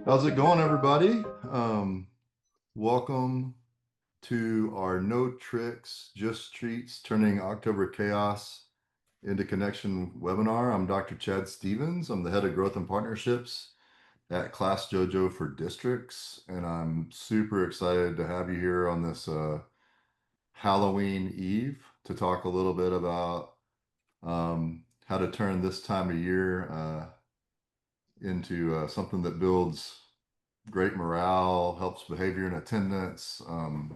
How's it going, everybody? Welcome to our No Tricks, Just Treats Turning October Chaos into Connection webinar. I'm Dr. Chad Stevens. I'm the head of growth and partnerships at ClassDojo for districts, and I'm super excited to have you here on this Halloween Eve to talk a little bit about how to turn this time of year into something that builds great morale, helps behavior and attendance.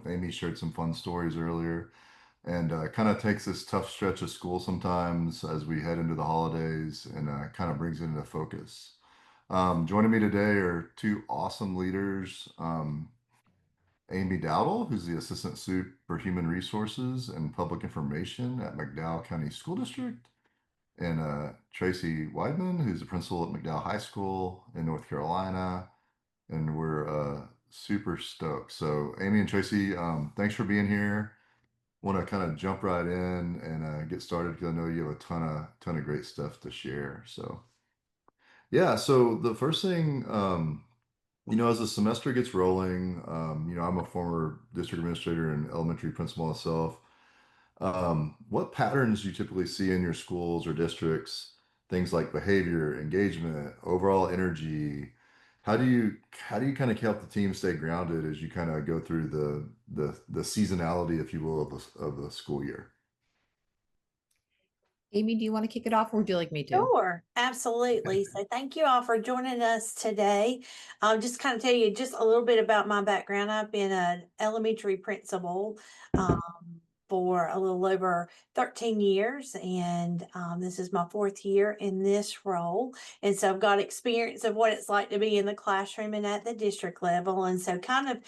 Amy shared some fun stories earlier, and kind of takes this tough stretch of school sometimes as we head into the holidays and kind of brings it into focus. Joining me today are two awesome leaders. Amy Dowdle, who's the Assistant Sup for Human Resources and Public Information at McDowell County School District, and Tracy Weidman, who's the principal at McDowell High School in North Carolina, and we're super stoked. So, Amy and Tracy, thanks for being here. Want to kind of jump right in and get started because I know you have a ton of great stuff to share. So, yeah. So the first thing, as the semester gets rolling, I'm a former district administrator and elementary principal myself. What patterns do you typically see in your schools or districts? Things like behavior, engagement, overall energy. How do you kind of help the team stay grounded as you kind of go through the seasonality, if you will, of the school year? Amy, do you want to kick it off or would you like me to? Sure, absolutely. So thank you all for joining us today. Just kind of tell you just a little bit about my background. I've been an elementary principal um, for a little over 13 years, and this is my fourth year in this role. And so I've got experience of what it's like to be in the classroom and at the district level. And so kind of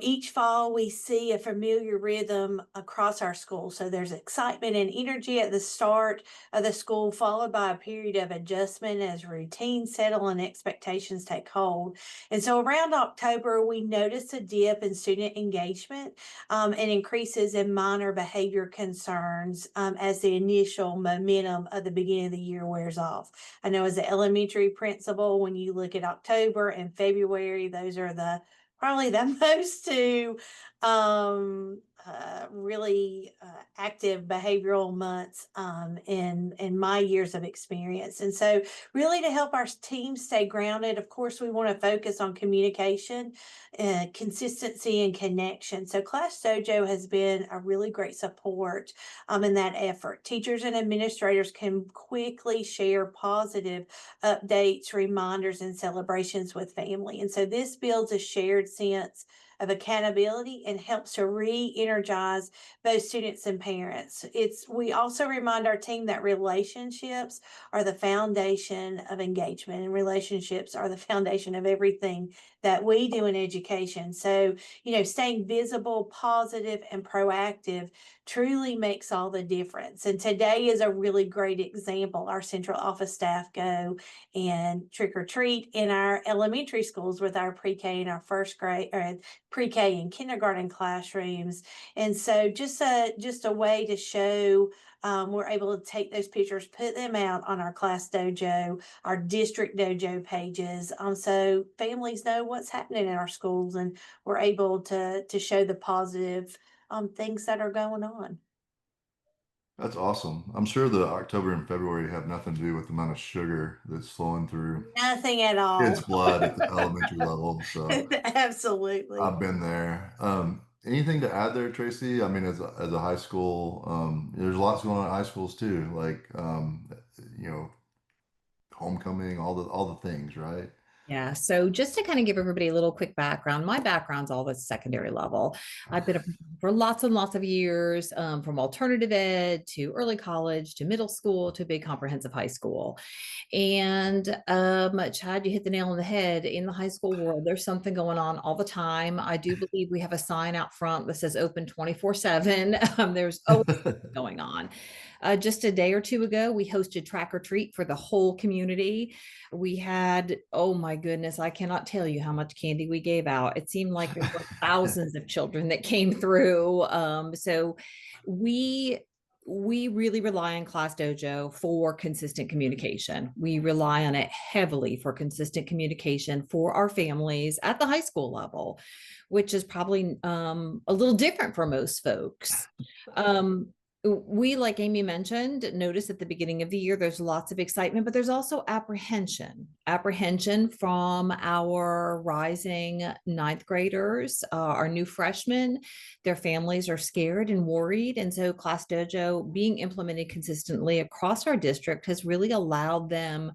each fall we see a familiar rhythm across our school. So there's excitement and energy at the start of the school, followed by a period of adjustment as routines settle and expectations take hold. And so around October, we notice a dip in student engagement and increases in minor behavior concerns as the initial momentum of the beginning of the year wears off. I know as an elementary principal, when you look at October and February, those are probably the most two really active behavioral months in my years of experience. And so, really, to help our team stay grounded, of course, we want to focus on communication, consistency, and connection. So, ClassDojo has been a really great support in that effort. Teachers and administrators can quickly share positive updates, reminders, and celebrations with family. And so this builds a shared sense of accountability and helps to re-energize both students and parents. We also remind our team that relationships are the foundation of engagement, and relationships are the foundation of everything that we do in education. So, staying visible, positive, and proactive truly makes all the difference. And today is a really great example. Our central office staff go and trick or treat in our elementary schools with our pre-K and our first grade, or pre-K and kindergarten classrooms. And so just a way to show we're able to take those pictures, put them out on our Class Dojo, our district dojo pages, so families know what's happening in our schools, and we're able to show the positive things that are going on. That's awesome. I'm sure the October and February have nothing to do with the amount of sugar that's flowing through Nothing at all. kids' blood at the elementary level. So Absolutely. I've been there. Anything to add there, Tracy? I mean, as a high school, there's lots going on at high schools too, like you know, homecoming, all the things, right? Yeah. So just to kind of give everybody a little quick background, my background's all at secondary level. I've been a for lots and lots of years, from alternative ed to early college to middle school to big comprehensive high school. And Chad, you hit the nail on the head. In the high school world, there's something going on all the time. I do believe we have a sign out front that says open 24/7. There's always going on. Just a day or two ago, we hosted Track or Treat for the whole community. We had, oh my goodness, I cannot tell you how much candy we gave out. It seemed like there were thousands of children that came through. So we we really rely on ClassDojo for consistent communication. We rely on it heavily for consistent communication for our families at the high school level, which is probably a little different for most folks. We, like Amy mentioned, notice at the beginning of the year there's lots of excitement, but there's also apprehension from our rising ninth graders, our new freshmen. Their families are scared and worried, and so ClassDojo being implemented consistently across our district has really allowed them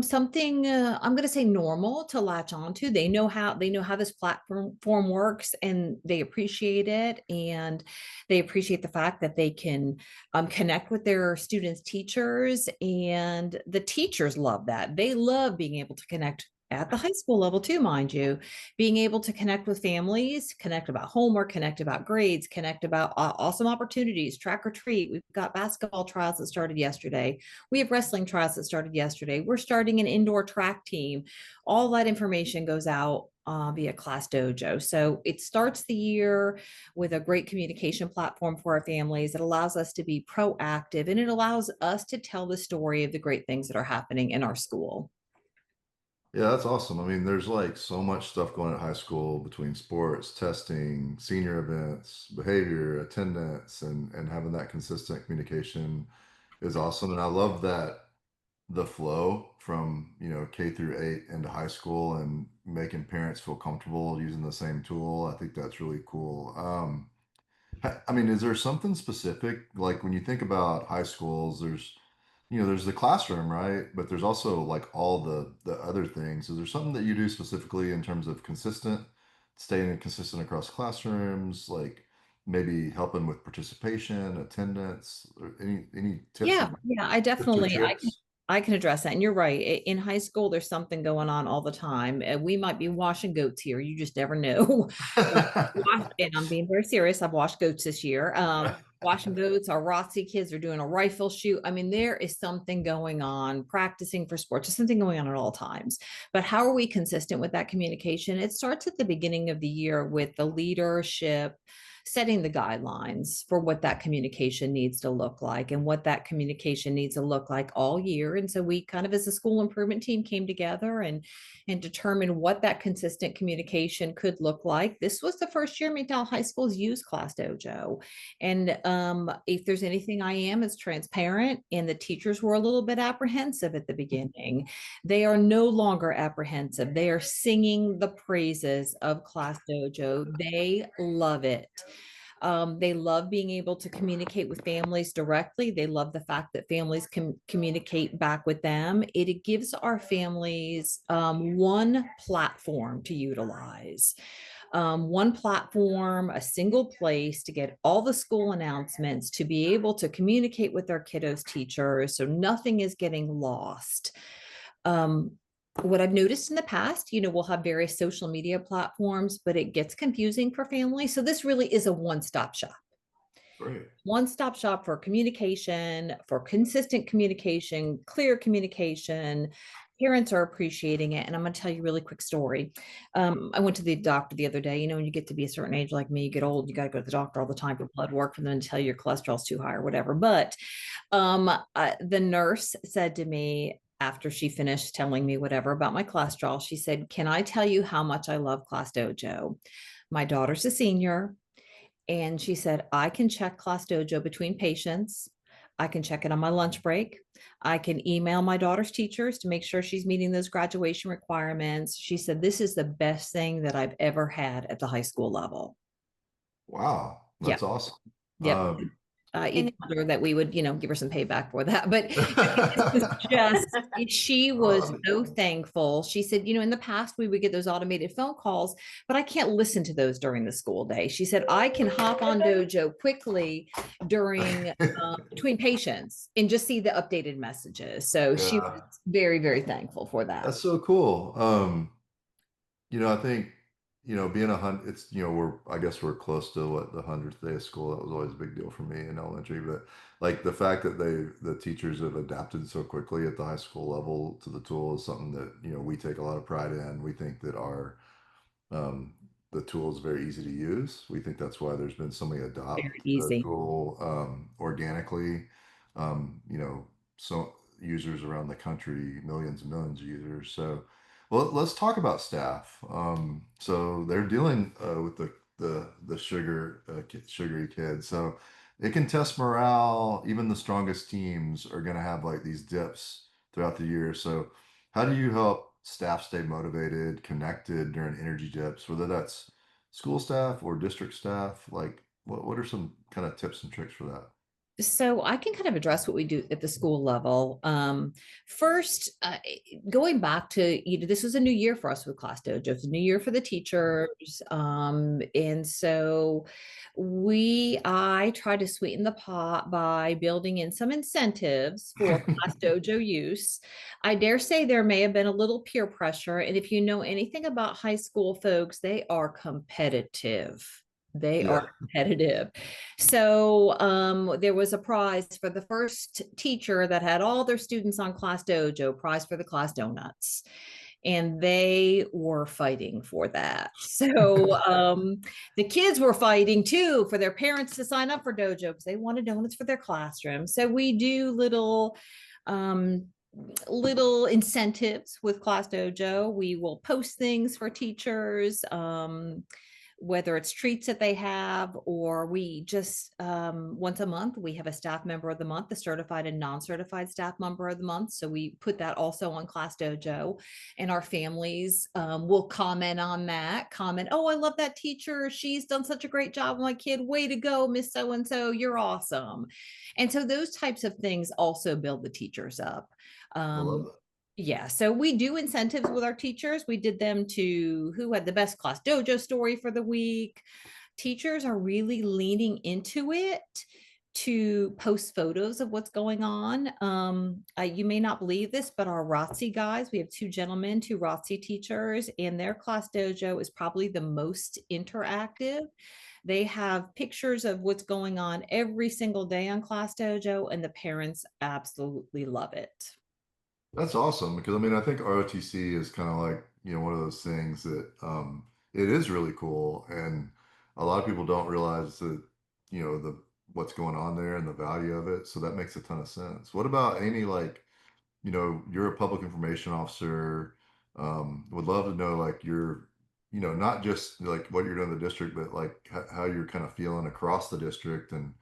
something I'm going to say normal to latch onto. They know how this platform works, and they appreciate it, and they appreciate the fact that they can connect with their students' teachers, and the teachers love that. They love being able to connect at the high school level too, mind you, being able to connect with families, connect about homework, connect about grades, connect about awesome opportunities, track or treat. We've got basketball trials that started yesterday. We have wrestling trials that started yesterday. We're starting an indoor track team. All that information goes out via ClassDojo. So it starts the year with a great communication platform for our families. It allows us to be proactive, and it allows us to tell the story of the great things that are happening in our school. Yeah, that's awesome. I mean, there's like so much stuff going at high school between sports, testing, senior events, behavior, attendance, and having that consistent communication is awesome. And I love that the flow from, K through 8 into high school and making parents feel comfortable using the same tool. I think that's really cool. I mean, is there something specific like when you think about high schools, there's the classroom, right? But there's also like all the other things. Is there something that you do specifically in terms of staying consistent across classrooms, like maybe helping with participation, attendance, or any Yeah, yeah, I tips or definitely tricks? I can address that. And you're right. In high school, there's something going on all the time. We might be washing goats here. You just never know. And I'm being very serious. I've washed goats this year. Washing goats. Our ROTC kids are doing a rifle shoot. I mean, there is something going on, practicing for sports. There's something going on at all times. But how are we consistent with that communication? It starts at the beginning of the year with the leadership setting the guidelines for what that communication needs to look like and what that communication needs to look like all year. And so we kind of, as a school improvement team, came together and determined what that consistent communication could look like. This was the first year McDowell High School's used ClassDojo. And if there's anything I am, is transparent. And the teachers were a little bit apprehensive at the beginning. They are no longer apprehensive. They are singing the praises of ClassDojo. They love it. They love being able to communicate with families directly. They love the fact that families can communicate back with them. It gives our families one platform to utilize. One platform, a single place to get all the school announcements, to be able to communicate with their kiddos' teachers so nothing is getting lost. Um, what I've noticed in the past, we'll have various social media platforms, but it gets confusing for families. So this really is a one-stop shop. Great. One-stop shop for communication, for consistent communication, clear communication. Parents are appreciating it. And I'm going to tell you a really quick story. I went to the doctor the other day. When you get to be a certain age like me, you get old, you got to go to the doctor all the time for blood work for them to tell you your cholesterol's too high or whatever. But the nurse said to me after she finished telling me whatever about my cholesterol, she said, "Can I tell you how much I love ClassDojo? My daughter's a senior." And she said, "I can check ClassDojo between patients. I can check it on my lunch break. I can email my daughter's teachers to make sure she's meeting those graduation requirements." She said, "This is the best thing that I've ever had at the high school level." Wow, Yeah. that's awesome. Yep. And You told her that we would, give her some payback for that. But this was just, she was so thankful. She said, in the past we would get those automated phone calls, but I can't listen to those during the school day. She said, I can hop on Dojo quickly during between patients and just see the updated messages. So she was Yeah, very, very thankful for that. that's so cool. I think, being it's, I guess we're close to what the 100th day of school. That was always a big deal for me in elementary, but like the fact that the teachers have adapted so quickly at the high school level to the tool is something that, we take a lot of pride in. We think that um, the tool is very easy to use. We think that's why there's been so many Very adopt the easy. tool organically. You know, so users around the country, millions and millions of users. So, well, let's talk about staff. So they're dealing with the sugary kids. So it can test morale. Even the strongest teams are going to have like these dips throughout the year. So how do you help staff stay motivated, connected during energy dips, whether that's school staff or district staff? Like, what are some kind of tips and tricks for that? So I can kind of address what we do at the school level. First, going back to, this was a new year for us with ClassDojo. It's a new year for the teachers. And so I try to sweeten the pot by building in some incentives for ClassDojo use. I dare say there may have been a little peer pressure. And if you know anything about high school folks, they are competitive. They are Yeah. competitive. So there was a prize for the first teacher that had all their students on ClassDojo, prize for the class donuts. And they were fighting for that. So the kids were fighting too for their parents to sign up for dojo because they wanted donuts for their classroom. So we do um, little incentives with ClassDojo. We will post things for teachers. Whether it's treats that they have, or we just once a month we have a staff member of the month, the certified and non-certified staff member of the month. So we put that also on ClassDojo, and our families will comment on that. Comment, oh, I love that teacher. She's done such a great job with my kid. Way to go, Miss So and So. You're awesome. And so those types of things also build the teachers up. I love Um, that. yeah, so we do incentives with our teachers. We did them to who had the best ClassDojo story for the week. Teachers are really leaning into it to post photos of what's going on. You may not believe this, but our ROTC guys, we have two gentlemen, two ROTC teachers, and their ClassDojo is probably the most interactive. They have pictures of what's going on every single day on ClassDojo, and the parents absolutely love it. That's awesome because I mean I think ROTC is kind of like one of those things that it is really cool and a lot of people don't realize that the what's going on there and the value of it. So that makes a ton of sense. What about Amy? Like you're a public information officer. Would love to know like your not just like what you're doing in the district, but like how you're kind of feeling across the district and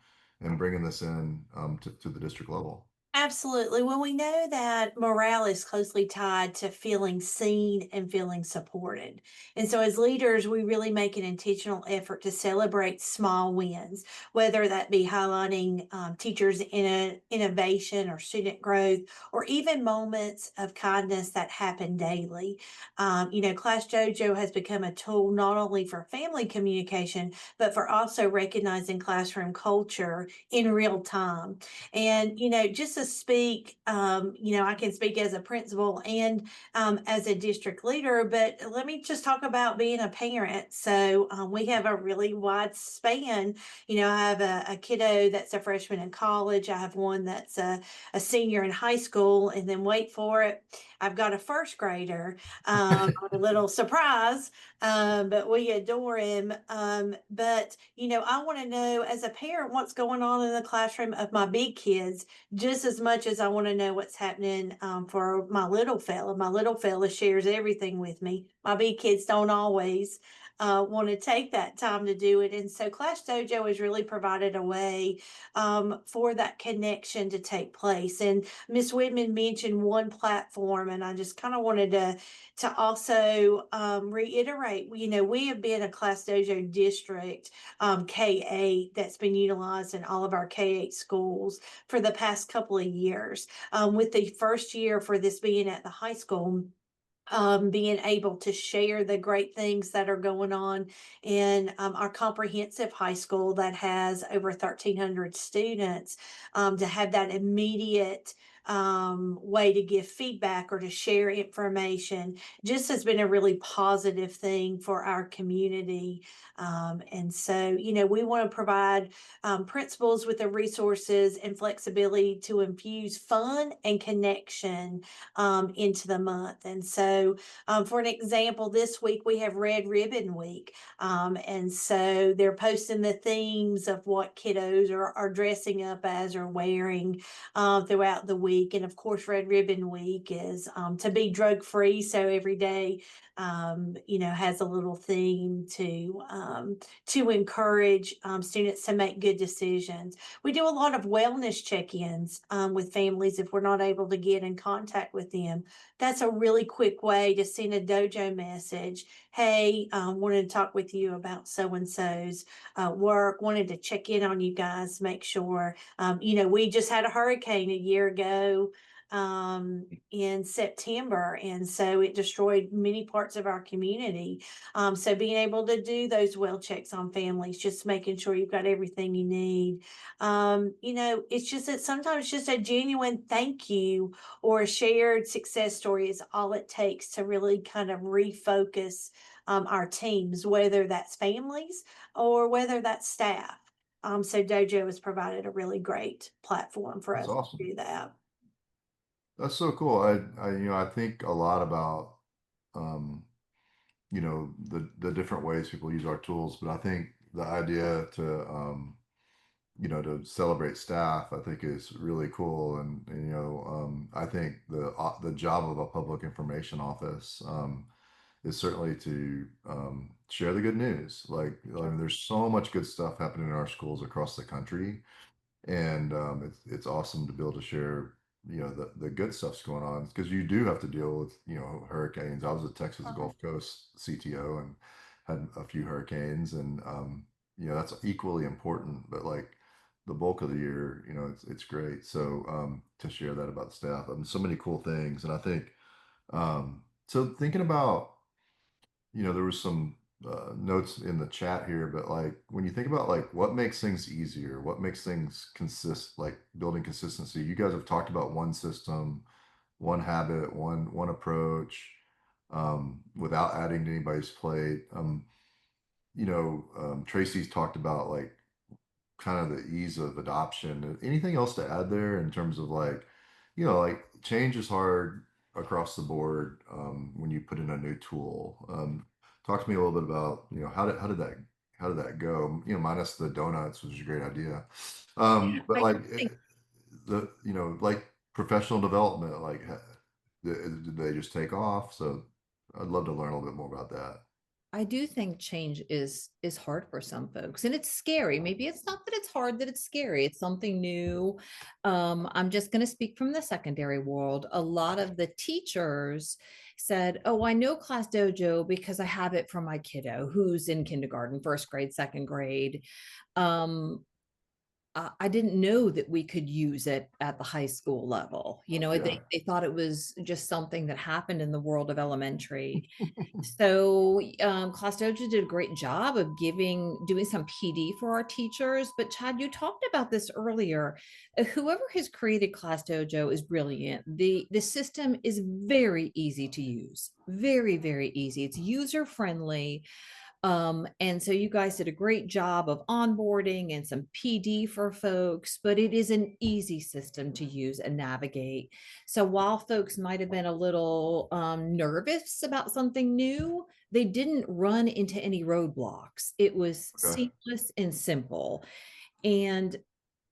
bringing this in to the district level. Absolutely. Well, we know that morale is closely tied to feeling seen and feeling supported. And so, as leaders, we really make an intentional effort to celebrate small wins, whether that be highlighting teachers' innovation or student growth, or even moments of kindness that happen daily. Class Dojo has become a tool not only for family communication, but for also recognizing classroom culture in real time. And, just to speak, I can speak as a principal and as a district leader, but let me just talk about being a parent. So we have a really wide span. I have a kiddo that's a freshman in college. I have one that's a senior in high school. And then wait for it, I've got a first grader, a little surprise, but we adore him. But I want to know as a parent what's going on in the classroom of my big kids just as much as I want to know what's happening for my little fella. My little fella shares everything with me. My big kids don't always want to take that time to do it. And so Class Dojo has really provided a way for that connection to take place. And Miss Whitman mentioned one platform, and I just kind of wanted to also reiterate, we have been a Class Dojo district K-8 that's been utilized in all of our K-8 schools for the past couple of years. With the first year for this being at the high school, being able to share the great things that are going on in our comprehensive high school that has over 1,300 students, to have that immediate way to give feedback or to share information just has been a really positive thing for our community. And so, we want to provide principals with the resources and flexibility to infuse fun and connection into the month. And so, for an example, this week we have Red Ribbon Week. And so they're posting the themes of what kiddos are dressing up as or wearing throughout the week. And of course, Red Ribbon Week is to be drug free. So every day, has a little theme to encourage students to make good decisions. We do a lot of wellness check-ins with families if we're not able to get in contact with them. That's a really quick way to send a dojo message. Hey, wanted to talk with you about so and so's work. Wanted to check in on you guys, make sure. We just had a hurricane a year ago in September, and so it destroyed many parts of our community. So being able to do those well checks on families, just making sure you've got everything you need. It's just that sometimes just a genuine thank you or a shared success story is all it takes to really kind of refocus our teams, whether that's families or whether that's staff. So Dojo has provided a really great platform for That's us to awesome. do that. That's so cool. I think a lot about, um, the different ways people use our tools, but I think the idea to celebrate staff, I think is really cool. And I think the job of a public information office, is certainly to share the good news. Like, I mean, there's so much good stuff happening in our schools across the country, and it's awesome to be able to share the good stuff's going on, because you do have to deal with hurricanes. I was at Texas Gulf Coast CTO and had a few hurricanes, and that's equally important, but like the bulk of the year, it's great. So to share that about the staff, so many cool things. And I think so thinking about, there was some notes in the chat here, but like when you think about like what makes things easier, what makes things like building consistency, you guys have talked about one system, one habit, one approach, without adding to anybody's plate. Tracy's talked about like kind of the ease of adoption. Anything else to add there in terms of like, like change is hard across the board when you put in a new tool. Talk to me a little bit about, how did that go? Minus the donuts, which is a great idea. But I like think like professional development, like did they just take off? So I'd love to learn a little bit more about that. I do think change is hard for some folks, and it's scary. Maybe it's not that it's hard, that it's scary. It's something new. I'm just going to speak from the secondary world. A lot of the teachers said, "Oh, I know ClassDojo because I have it from my kiddo who's in kindergarten, first grade, second grade." Um, I didn't know that we could use it at the high school level. Yeah. They thought it was just something that happened in the world of elementary. So, Class Dojo did a great job of doing some PD for our teachers. But Chad, you talked about this earlier. Whoever has created Class Dojo is brilliant. The system is very easy to use, very, very easy. It's user friendly. And so you guys did a great job of onboarding and some PD for folks, but it is an easy system to use and navigate. So while folks might have been a little nervous about something new, they didn't run into any roadblocks. It was Okay. seamless and simple. And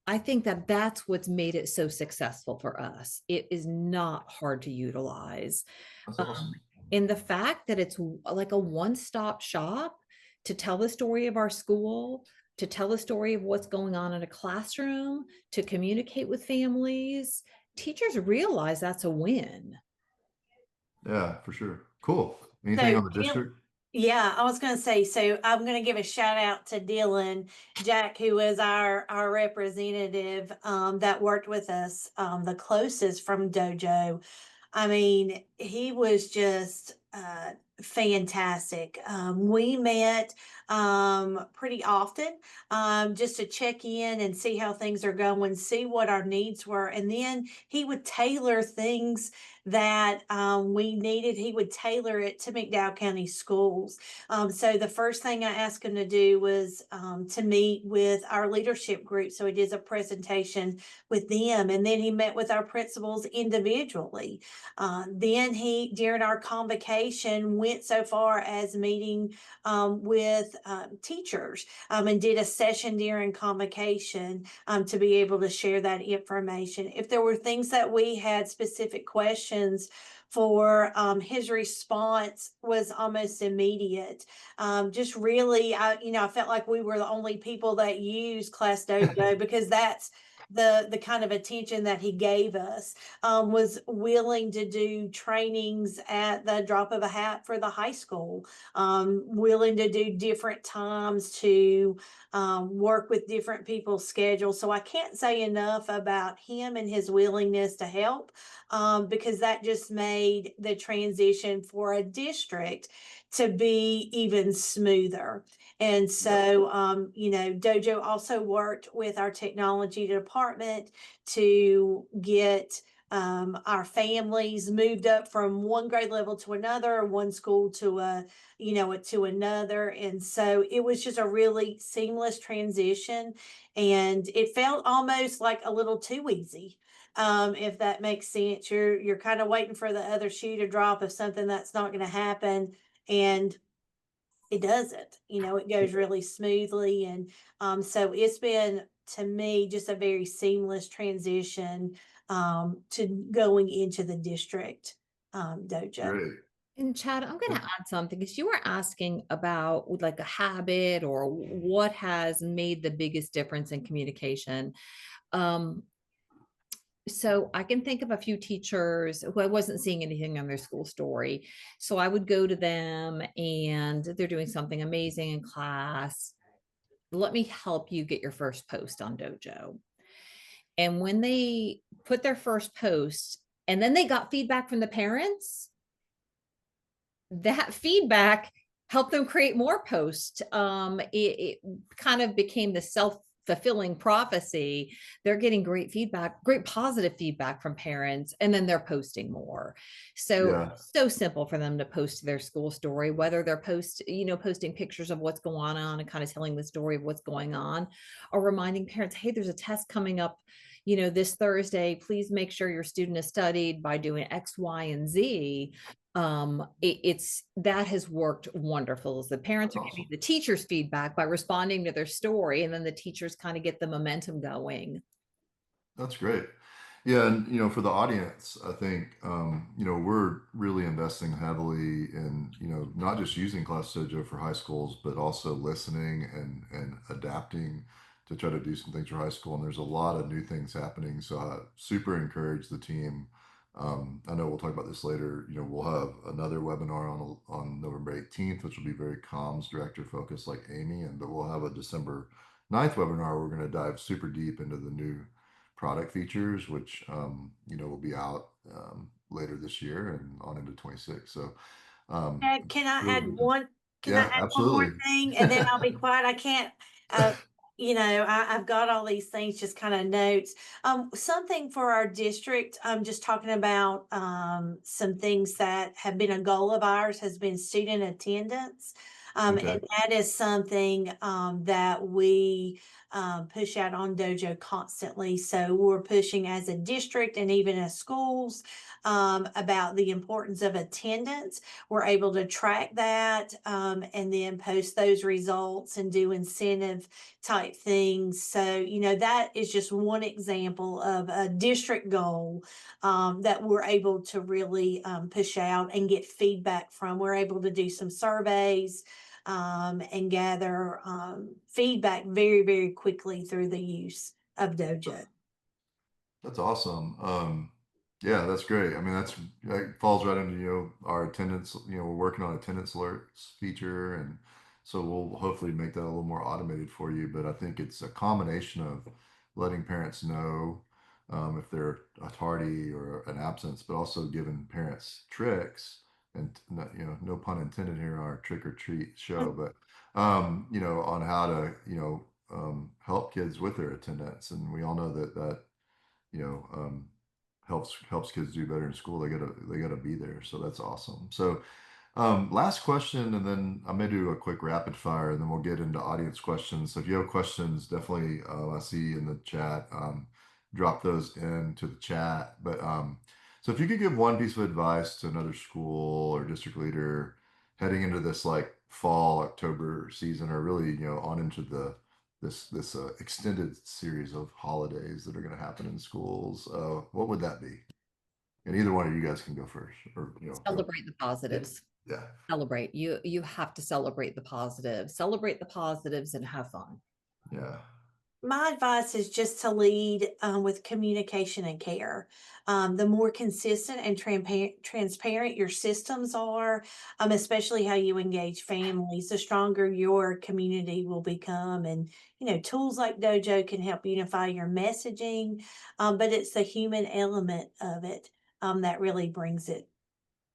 I think that that's what's made it so successful for us. It is not hard to utilize. That's Um, awesome. and the fact that it's like a one-stop shop to tell the story of our school, to tell the story of what's going on in a classroom, to communicate with families, teachers realize that's a win. Yeah, for sure. Cool. Anything So, on the district? yeah, I was going to say, so I'm going to give a shout out to Dylan Jack, who was our representative that worked with us the closest from Dojo. I mean, he was just fantastic. We met pretty often, just to check in and see how things are going, see what our needs were. And then he would tailor things that we needed. He would tailor it to McDowell County Schools. So the first thing I asked him to do was to meet with our leadership group. So he did a presentation with them. And then he met with our principals individually. Then he, during our convocation, went so far as meeting with teachers and did a session during convocation to be able to share that information. If there were things that we had specific questions for, his response was almost immediate. Just really, I felt like we were the only people that use ClassDojo because that's the kind of attention that he gave us. Was willing to do trainings at the drop of a hat for the high school, willing to do different times to work with different people's schedules. So I can't say enough about him and his willingness to help, because that just made the transition for a district to be even smoother. And so, Dojo also worked with our technology department to get our families moved up from one grade level to another, one school to another. And so it was just a really seamless transition. And it felt almost like a little too easy. If that makes sense. You're kind of waiting for the other shoe to drop of something that's not going to happen. And it doesn't, it goes really smoothly. And so it's been, to me, just a very seamless transition to going into the district dojo. Great. And Chad, I'm going to add something because you were asking about like a habit or what has made the biggest difference in communication. Um, so I can think of a few teachers who I wasn't seeing anything on their school story. So I would go to them and they're doing something amazing in class. Let me help you get your first post on Dojo. And when they put their first post and then they got feedback from the parents, that feedback helped them create more posts. It kind of became the self-fulfilling prophecy. They're getting great feedback, great positive feedback from parents, and then they're posting more. Yeah. So simple for them to post their school story, whether they're posting pictures of what's going on and kind of telling the story of what's going on, or reminding parents, hey, there's a test coming up this Thursday. Please make sure your student is studied by doing X, Y, and Z. It's that has worked wonderful as the parents That's are giving awesome. the teachers feedback by responding to their story, and then the teachers kind of get the momentum going. That's great. Yeah, and for the audience, I think we're really investing heavily in not just using ClassDojo for high schools, but also listening and adapting to try to do some things for high school. And there's a lot of new things happening, so I super encourage the team. I know we'll talk about this later. We'll have another webinar on November 18th, which will be very comms director focused, like Amy, but we'll have a December 9th webinar. We're going to dive super deep into the new product features, which will be out later this year and on into 26. So um, Can I really, add one? Can I yeah, add one more absolutely. thing, and then I'll be quiet? I can't. Uh, I've got all these things, just kind of notes. Something for our district. I'm just talking about some things that have been a goal of ours has been student attendance, Okay. and that is something that we push out on Dojo constantly. So we're pushing as a district and even as schools about the importance of attendance. We're able to track that and then post those results and do incentive type things. So, that is just one example of a district goal that we're able to really push out and get feedback from. We're able to do some surveys and gather feedback very, very quickly through the use of Dojo. That's awesome. Yeah, that's great. I mean, that falls right into, our attendance, we're working on attendance alerts feature. And so we'll hopefully make that a little more automated for you. But I think it's a combination of letting parents know if they're a tardy or an absence, but also giving parents tricks and no pun intended here, our trick or treat show, but on how to, help kids with their attendance. And we all know that, you know, um, helps kids do better in school. They gotta be there. So that's awesome. So last question, and then I may do a quick rapid fire, and then we'll get into audience questions. So if you have questions, definitely, I see in the chat, drop those into the chat. But so if you could give one piece of advice to another school or district leader heading into this like fall, October season, or really, on into this extended series of holidays that are going to happen in schools, what would that be? And either one of you guys can go first, or go. Celebrate the Yeah. positives. Yeah. Celebrate. You have to celebrate the positives. Celebrate the positives and have fun. Yeah. My advice is just to lead with communication and care. The more consistent and transparent your systems are, especially how you engage families, the stronger your community will become. And, tools like Dojo can help unify your messaging, but it's the human element of it that really brings it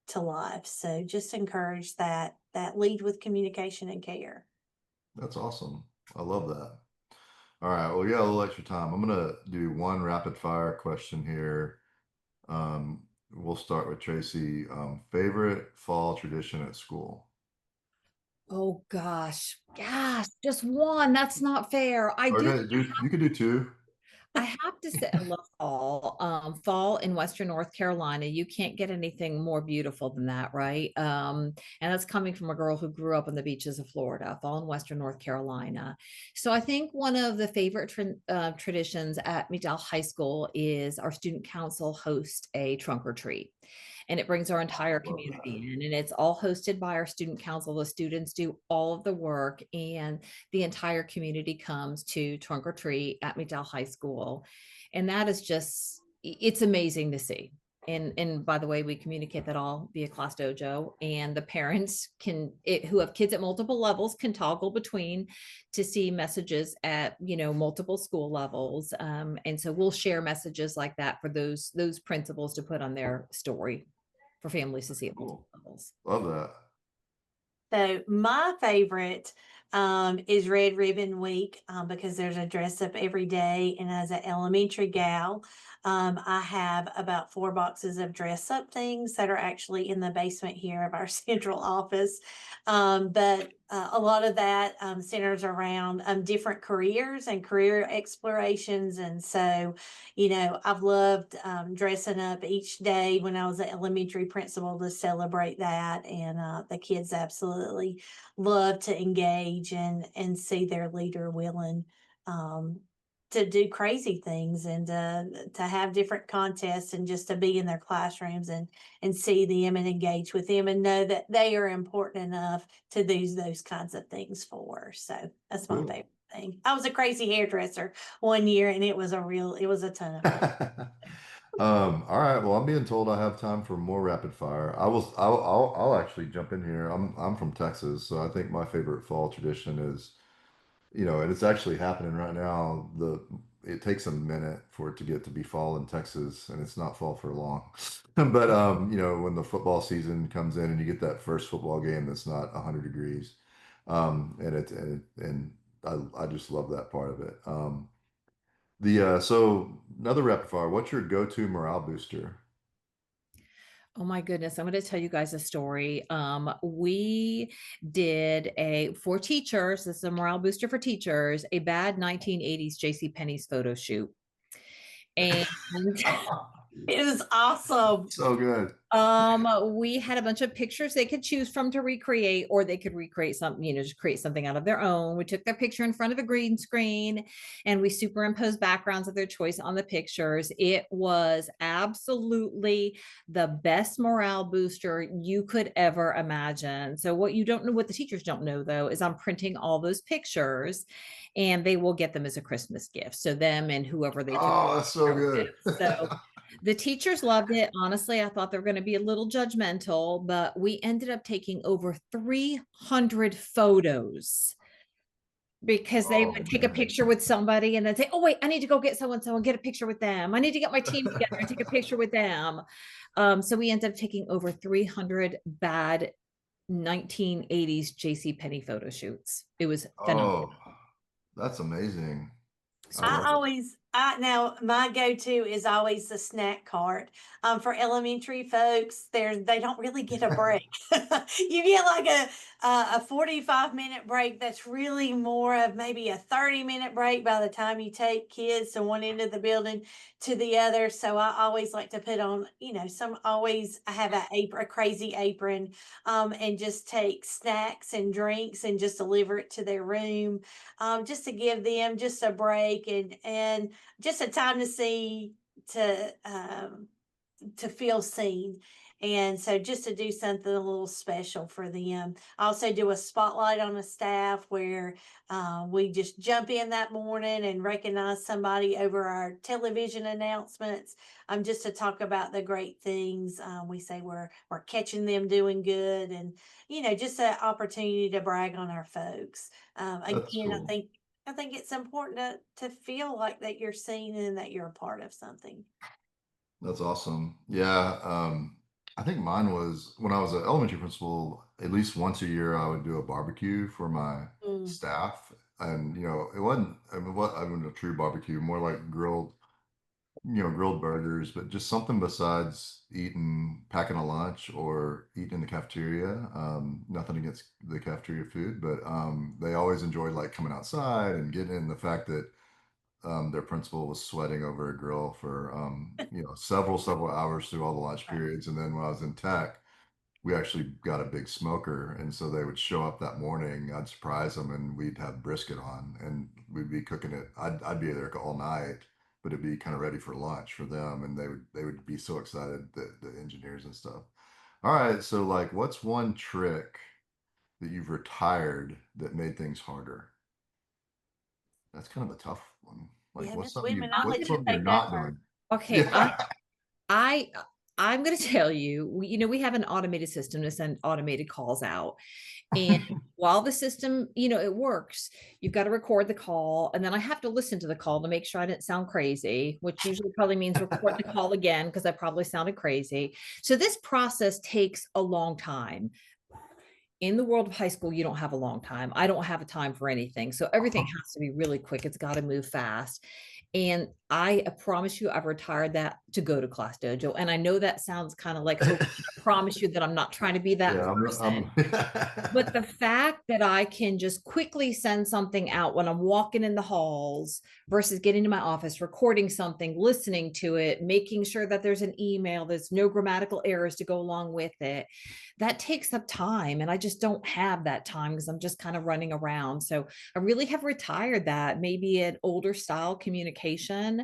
to life. So just encourage that lead with communication and care. That's awesome. I love that. All right. Well, we got a little extra time. I'm gonna do one rapid fire question here. We'll start with Tracy. Favorite fall tradition at school? Oh gosh, just one. That's not fair. I Or do. you could do two. I have to say, I love fall. Fall in Western North Carolina, you can't get anything more beautiful than that, right? And that's coming from a girl who grew up on the beaches of Florida, fall in Western North Carolina. So I think one of the favorite traditions at McDowell High School is our student council host a trunk or treat. And it brings our entire Love that. community in, and it's all hosted by our student council. The students do all of the work, and the entire community comes to trunk or treat at McDowell High School. And that is just, it's amazing to see. And by the way, we communicate that all via ClassDojo, and the parents who have kids at multiple levels can toggle between to see messages at multiple school levels. And so we'll share messages like that for those principals to put on their story for families to see at multiple Cool. levels. Love that. So my favorite is Red Ribbon Week because there's a dress up every day. And as an elementary gal, I have about 4 boxes of dress up things that are actually in the basement here of our central office. But a lot of that centers around different careers and career explorations. And so, I've loved dressing up each day when I was an elementary principal to celebrate that. And the kids absolutely love to engage and see their leader willing um, to do crazy things and to have different contests and just to be in their classrooms and see them and engage with them and know that they are important enough to do those kinds of things for. So that's my Cool. favorite thing. I was a crazy hairdresser one year and it was a ton of fun. All right. Well, I'm being told I have time for more rapid fire. I'll actually jump in here. I'm from Texas, so I think my favorite fall tradition is, and it's actually happening right now. It takes a minute for it to get to be fall in Texas, and it's not fall for long. But when the football season comes in and you get that first football game that's not 100 degrees, and I just love that part of it. So another rapid fire. What's your go-to morale booster? Oh my goodness, I'm going to tell you guys a story. We did for teachers, this is a morale booster for teachers, a bad 1980s JC Penney's photo shoot. And It was awesome. So good. we had a bunch of pictures they could choose from to recreate, or they could recreate something, just create something out of their own. We took their picture in front of a green screen and we superimposed backgrounds of their choice on the pictures. It was absolutely the best morale booster you could ever imagine. So what the teachers don't know though, is I'm printing all those pictures and they will get them as a Christmas gift. So them and whoever they took Oh, that's so good. with. So the teachers loved it. Honestly, I thought they were going to be a little judgmental, but we ended up taking over 300 photos because they Oh would take a man. picture with somebody and then say, "Oh wait, I need to go get so and so and get a picture with them. I need to get my team together and take a picture with them." So we ended up taking over 300 bad 1980s J.C. Penney photo shoots. It was phenomenal. Oh, that's amazing. I So love it. Now my go-to is always the snack cart. For elementary folks, they don't really get a break. You get like a 45-minute break that's really more of maybe a 30-minute break by the time you take kids to one end of the building to the other. So I always like to put on, I have a crazy apron, and just take snacks and drinks and just deliver it to their room, just to give them just a break and just a time to see to feel seen. And so just to do something a little special for them. I also do a spotlight on the staff where we just jump in that morning and recognize somebody over our television announcements, just to talk about the great things. We say we're catching them doing good, and just an opportunity to brag on our folks. That's Again, cool. I think it's important to feel like that you're seen and that you're a part of something. That's awesome. Yeah. I think mine was when I was an elementary principal, at least once a year, I would do a barbecue for my Mm. staff. And, it wasn't, I mean, a true barbecue, more like grilled burgers, but just something besides packing a lunch or eating in the cafeteria. Nothing against the cafeteria food, but they always enjoyed like coming outside and getting in the fact that their principal was sweating over a grill for several hours through all the lunch Right. periods. And then when I was in tech, we actually got a big smoker, and so they would show up that morning. I'd surprise them, and we'd have brisket on, and we'd be cooking it. I'd be there all night, but it'd be kind of ready for lunch for them, and they would be so excited, the engineers and stuff. All right, so like, what's one trick that you've retired that made things harder? That's kind of a tough one. Like, Yeah, what's Miss something Whitman, I'll what's let you something you're take that not first. doing? okay, Yeah. I I'm going to tell you, we have an automated system to send automated calls out. And while the system, it works, you've got to record the call. And then I have to listen to the call to make sure I didn't sound crazy, which usually probably means record the call again because I probably sounded crazy. So this process takes a long time. In the world of high school, you don't have a long time. I don't have a time for anything. So everything has to be really quick. It's got to move fast. And I promise you, I've retired that to go to ClassDojo. And I know that sounds kind of like, oh, I promise you that I'm not trying to be that Yeah, person. But the fact that I can just quickly send something out when I'm walking in the halls versus getting to my office, recording something, listening to it, making sure that there's an email, there's no grammatical errors to go along with it, that takes up time. And I just don't have that time because I'm just kind of running around. So I really have retired that, maybe an older style communication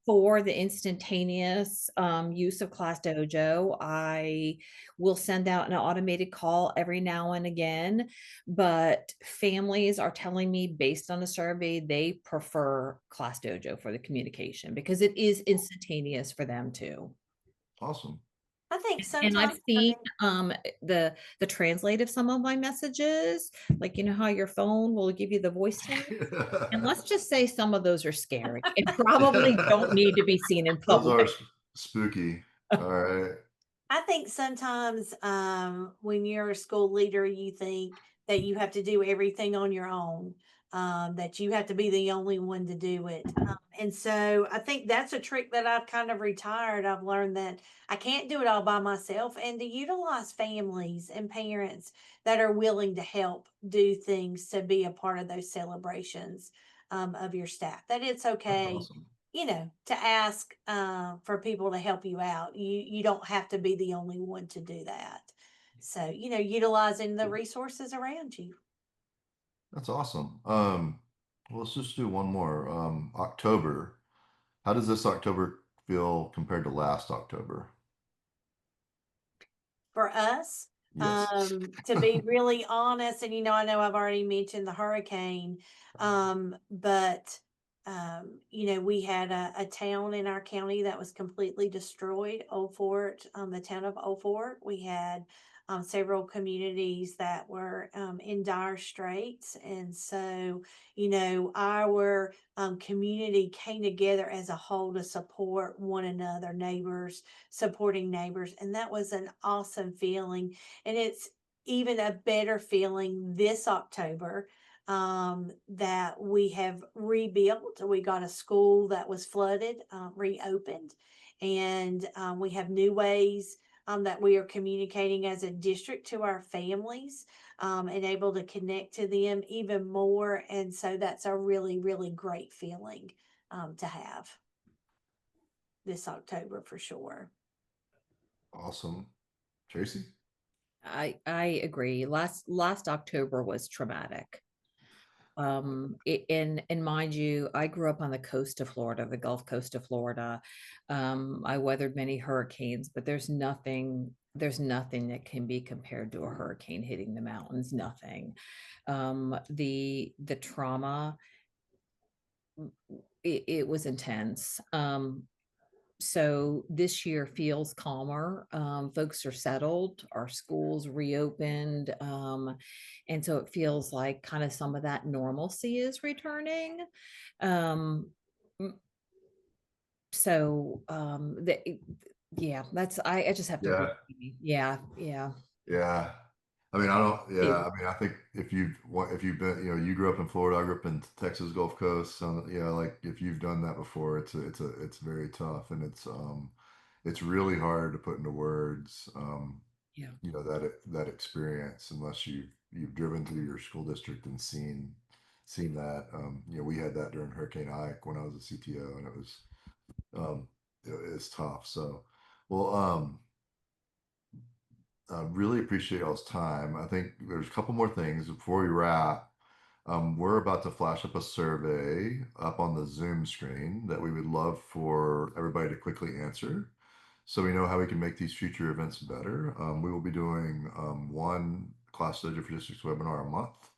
for the instantaneous use of ClassDojo. I will send out an automated call every now and again, but families are telling me based on a survey, they prefer ClassDojo for the communication because it is instantaneous for them too. Awesome. I think And I've sometimes for seen them, the translate of some of my messages, like how your phone will give you the voice tone. And let's just say some of those are scary and probably don't need to be seen in Those public. are spooky. All right. I think sometimes when you're a school leader, you think that you have to do everything on your own, that you have to be the only one to do it. And so I think that's a trick that I've kind of retired. I've learned that I can't do it all by myself, and to utilize families and parents that are willing to help do things to be a part of those celebrations of your staff. That it's That's okay, awesome. to ask for people to help you out. You don't have to be the only one to do that. So, utilizing the resources around you. That's awesome. Well, let's just do one more. October. How does this October feel compared to last October? For us, Yes. to be really honest, and I know I've already mentioned the hurricane, but we had a town in our county that was completely destroyed, Old Fort, the town of Old Fort. We had several communities that were in dire straits. And so, our community came together as a whole to support one another, neighbors, supporting neighbors. And that was an awesome feeling. And it's even a better feeling this October that we have rebuilt. We got a school that was flooded, reopened, and we have new ways that we are communicating as a district to our families and able to connect to them even more. And so that's a really, really great feeling to have this October for sure. Awesome. Tracy? I agree. Last October was traumatic. And mind you, I grew up on the coast of Florida, the Gulf Coast of Florida. I weathered many hurricanes, but there's nothing that can be compared to a hurricane hitting the mountains. Nothing. The trauma, it was intense. So this year feels calmer. Folks are settled, our schools reopened. And so it feels like kind of some of that normalcy is returning. Um, m- yeah, I just have to Yeah. agree. Yeah, yeah. Yeah. I mean, I don't, It- yeah. I mean, I think if you've been, you grew up in Florida, I grew up in Texas Gulf Coast. So, yeah, like if you've done that before, it's very tough, and it's really hard to put into words, yeah. that experience unless you've driven through your school district and seen that. We had that during Hurricane Ike when I was a CTO, and um, it's tough. So, well, really appreciate y'all's time. I think there's a couple more things before we wrap. We're about to flash up a survey up on the Zoom screen that we would love for everybody to quickly answer so we know how we can make these future events better. We will be doing one ClassDojo for Districts webinar a month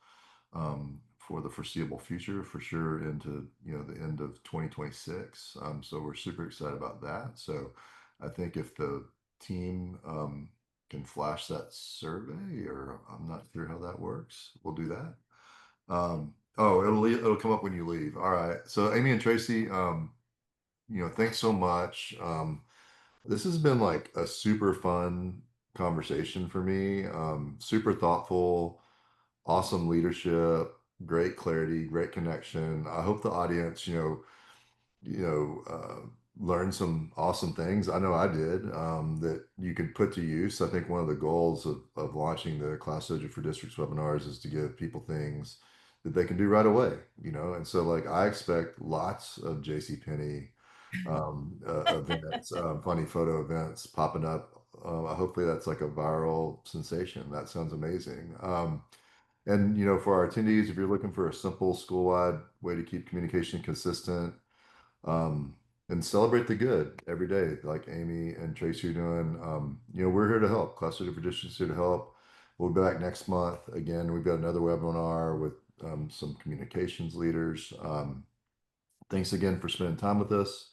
for the foreseeable future, for sure into the end of 2026. So we're super excited about that. So I think if the team can flash that survey, or I'm not sure how that works, we'll do that. Oh, it'll come up when you leave. All right. So Amy and Tracy, thanks so much. This has been like a super fun conversation for me. Super thoughtful, awesome leadership, great clarity, great connection. I hope the audience, learn some awesome things. I know I did, that you can put to use. I think one of the goals of launching the ClassDojo for Districts webinars is to give people things that they can do right away, and so like I expect lots of JCPenney events, funny photo events popping up. Hopefully that's like a viral sensation. That sounds amazing. And for our attendees, if you're looking for a simple school-wide way to keep communication consistent, um, and celebrate the good every day, like Amy and Tracy are doing. We're here to help. Class Leader Traditions here to help. We'll be back next month. Again, we've got another webinar with some communications leaders. Thanks again for spending time with us.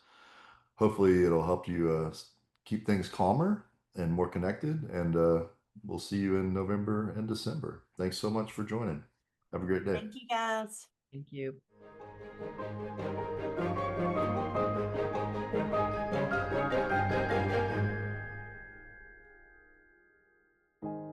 Hopefully, it'll help you keep things calmer and more connected. And we'll see you in November and December. Thanks so much for joining. Have a great day. Thank you guys. Thank you.